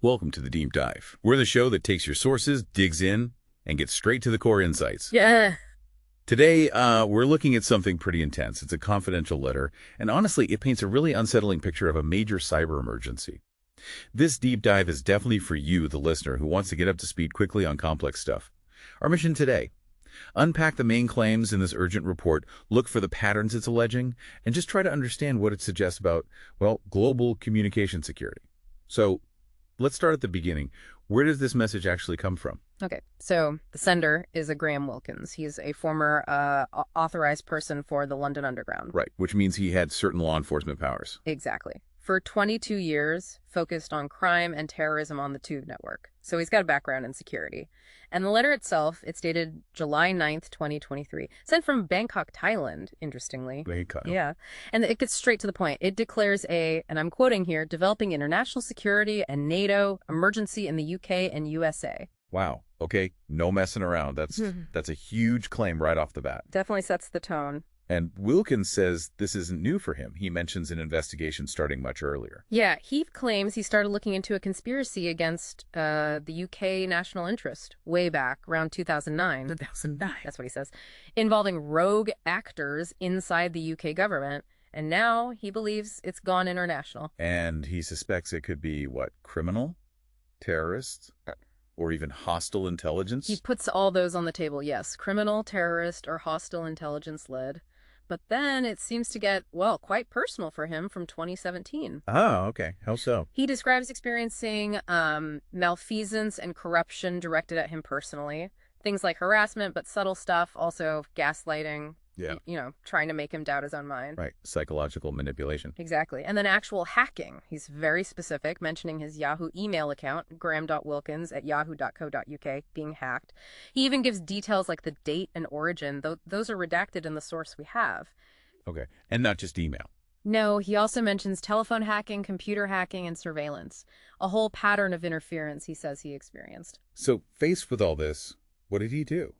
Welcome to the Deep Dive. We're the show that takes your sources, digs in, and gets straight to the core insights. Yeah. Today, we're looking at something pretty intense. It's a confidential letter, and honestly, it paints a really unsettling picture of a major cyber emergency. This deep dive is definitely for you, the listener, who wants to get up to speed quickly on complex stuff. Our mission today: unpack the main claims in this urgent report, look for the patterns it's alleging, and just try to understand what it suggests about, well, global communication security. So, let's start at the beginning. Where does this message actually come from? Okay, so the sender is a Graham Wilkins. He's a former authorized person for the London Underground. Right, which means he had certain law enforcement powers. Exactly. For 22 years, focused on crime and terrorism on the Tube network. So he's got a background in security. And the letter itself, it's dated July 9th, 2023. Sent from Bangkok, Thailand, interestingly. Bangkok. Yeah. And it gets straight to the point. It declares and I'm quoting here, developing international security and NATO emergency in the UK and USA. Wow. Okay, no messing around. That's a huge claim right off the bat. Definitely sets the tone. And Wilkins says this isn't new for him. He mentions an investigation starting much earlier. Yeah, he claims he started looking into a conspiracy against the UK national interest way back around 2009. 2009. That's what he says. Involving rogue actors inside the UK government. And now he believes it's gone international. And he suspects it could be, what, criminal? Terrorist? Or even hostile intelligence? He puts all those on the table, yes. Criminal, terrorist, or hostile intelligence led. But then it seems to get, well, quite personal for him from 2017. Oh, okay. How so? He describes experiencing malfeasance and corruption directed at him personally. Things like harassment, but subtle stuff, also gaslighting. Yeah. Trying to make him doubt his own mind. Right. Psychological manipulation. Exactly. And then actual hacking. He's very specific, mentioning his Yahoo email account, graham.wilkins@yahoo.co.uk, being hacked. He even gives details like the date and origin, though those are redacted in the source we have. Okay. And not just email. No, he also mentions telephone hacking, computer hacking, and surveillance. A whole pattern of interference he says he experienced. So, faced with all this, what did he do?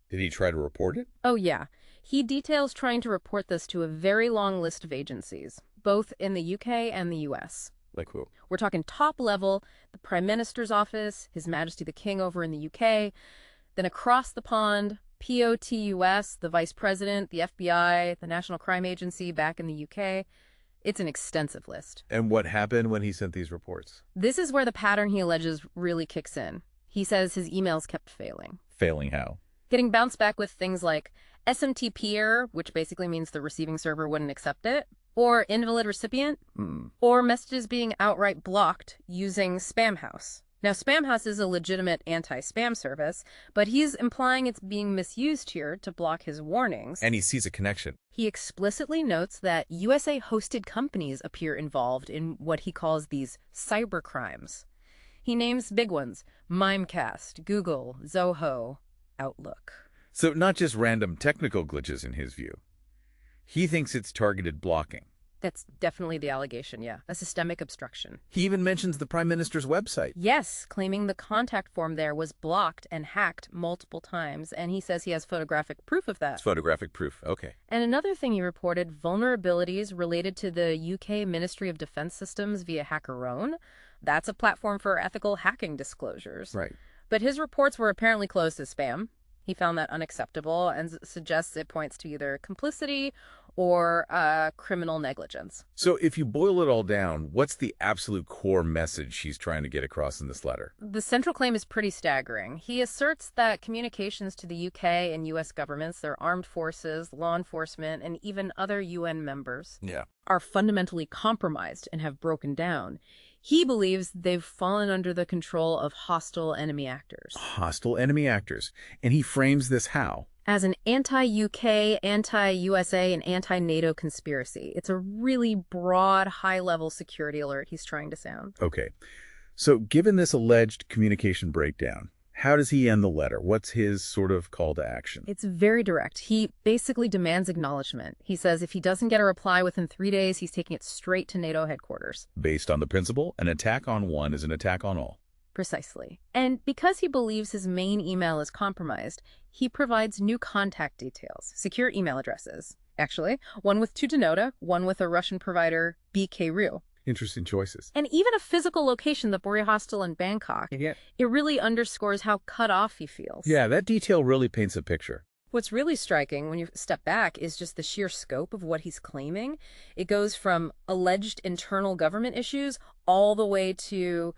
Did he try to report it? Oh, yeah. He details trying to report this to a very long list of agencies, both in the UK and the US. Like who? We're talking top level, the Prime Minister's office, His Majesty the King over in the UK, then across the pond, POTUS, the Vice President, the FBI, the National Crime Agency back in the UK. It's an extensive list. And what happened when he sent these reports? This is where the pattern he alleges really kicks in. He says his emails kept failing. Failing how? Getting bounced back with things like SMTP error, which basically means the receiving server wouldn't accept it, or invalid recipient, or messages being outright blocked using Spamhaus. Now, Spamhaus is a legitimate anti-spam service, but he's implying it's being misused here to block his warnings. And he sees a connection. He explicitly notes that USA-hosted companies appear involved in what he calls these cybercrimes. He names big ones: Mimecast, Google, Zoho, Outlook. So not just random technical glitches in his view. He thinks it's targeted blocking. That's definitely the allegation, yeah. A systemic obstruction. He even mentions the Prime Minister's website. Yes, claiming the contact form there was blocked and hacked multiple times, and he says he has photographic proof of that. It's photographic proof, okay. And another thing he reported, vulnerabilities related to the UK Ministry of Defence Systems via HackerOwn. That's a platform for ethical hacking disclosures. Right. But his reports were apparently closed as spam. He found that unacceptable and suggests it points to either complicity or criminal negligence. So if you boil it all down, what's the absolute core message he's trying to get across in this letter? The central claim is pretty staggering. He asserts that communications to the UK and US governments, their armed forces, law enforcement, and even other UN members are fundamentally compromised and have broken down. He believes they've fallen under the control of hostile enemy actors. Hostile enemy actors. And he frames this how? As an anti-UK, anti-USA, and anti-NATO conspiracy. It's a really broad, high-level security alert he's trying to sound. Okay. So given this alleged communication breakdown, how does he end the letter? What's his sort of call to action? It's very direct. He basically demands acknowledgement. He says if he doesn't get a reply within 3 days, he's taking it straight to NATO headquarters. Based on the principle, an attack on one is an attack on all. Precisely. And because he believes his main email is compromised, he provides new contact details, secure email addresses. Actually, one with two Denota, one with a Russian provider, BKRU. Interesting choices. And even a physical location, the Borja Hostel in Bangkok, Yeah. it really underscores how cut off he feels. Yeah, that detail really paints a picture. What's really striking when you step back is just the sheer scope of what he's claiming. It goes from alleged internal government issues all the way to,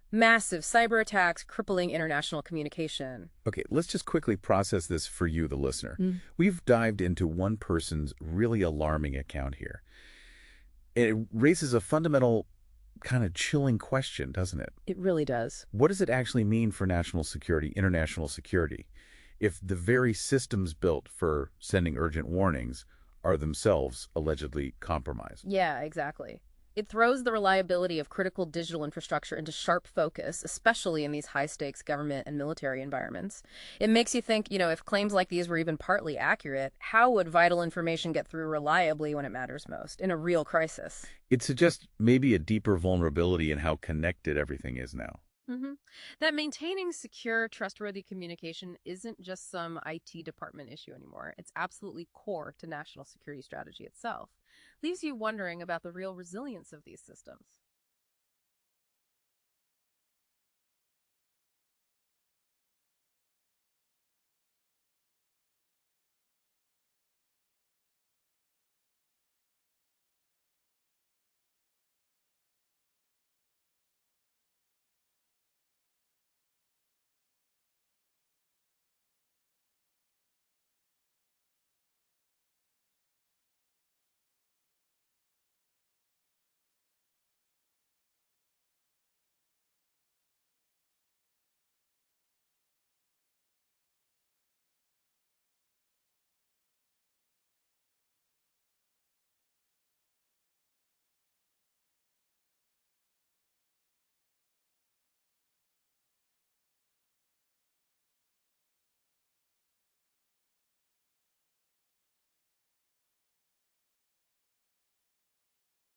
massive cyber attacks crippling international communication. Okay, let's just quickly process this for you, the listener. Mm. We've dived into one person's really alarming account here. It raises a fundamental, kind of chilling question, doesn't it? It really does. What does it actually mean for national security, international security, if the very systems built for sending urgent warnings are themselves allegedly compromised? Yeah, exactly. It throws the reliability of critical digital infrastructure into sharp focus, especially in these high-stakes government and military environments. It makes you think, if claims like these were even partly accurate, how would vital information get through reliably when it matters most, in a real crisis? It suggests maybe a deeper vulnerability in how connected everything is now. Mm-hmm. That maintaining secure, trustworthy communication isn't just some IT department issue anymore. It's absolutely core to national security strategy itself. Leaves you wondering about the real resilience of these systems.